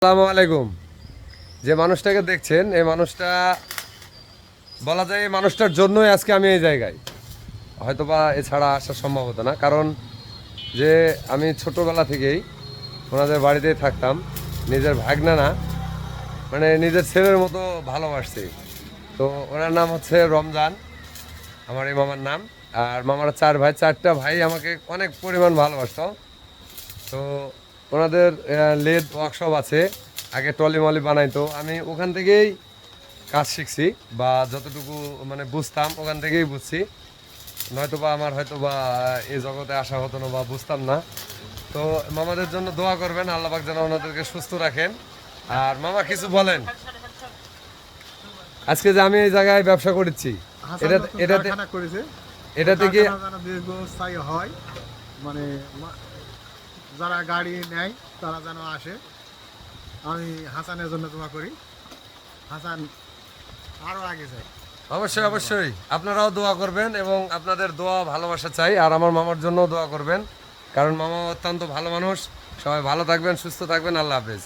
আসসালামু আলাইকুম। যে মানুষটাকে দেখছেন এই মানুষটা বলা যায় এই মানুষটার জন্যই আজকে আমি এই জায়গায়, হয়তোবা এছাড়া আসার সম্ভব হতো না। কারণ যে আমি ছোটোবেলা থেকেই ওনাদের বাড়িতেই থাকতাম, নিজের ভাগনা না মানে নিজের ছেলের মতো ভালোবাসছি। তো ওনার নাম হচ্ছে রমজান, আমার এই মামার নাম। আর মামারা চার ভাই, চারটা ভাই আমাকে অনেক পরিমাণ ভালোবাসতো। তো ওনাদের লেদ ওয়ার্কশপ আছে, আগে টলি মলি বানাইতো, আমি ওখান থেকেই কাজ শিখছি বা যতটুকু মানে বুঝতাম ওখান থেকেই বুঝছি। নয়তো বা আমার হয়তো বা এই জগতে আসা হতো না বা বুঝতাম না। তো মামাদের জন্য দোয়া করবেন, আল্লাহ পাক যেন ওনাদেরকে সুস্থ রাখেন। আর মামা কিছু বলেন, আজকে যে আমি এই জায়গায় ব্যবসা করেছি হাসান এটা নতুন এটাতে কারখানা করেছে। এটাতে কি কারখানা যেন দীর্ঘস্থায়ী হয়, মানে যারা গাড়ি নেয় তারা যেন আসে। আমি হাসানের জন্য দোয়া করি, হাসান আরও আগে যায়। অবশ্যই অবশ্যই আপনারাও দোয়া করবেন এবং আপনাদের দোয়া ভালোবাসা চাই। আর আমার মামার জন্যও দোয়া করবেন, কারণ মামা অত্যন্ত ভালো মানুষ। সবাই ভালো থাকবেন, সুস্থ থাকবেন, আল্লাহ হাফেজ।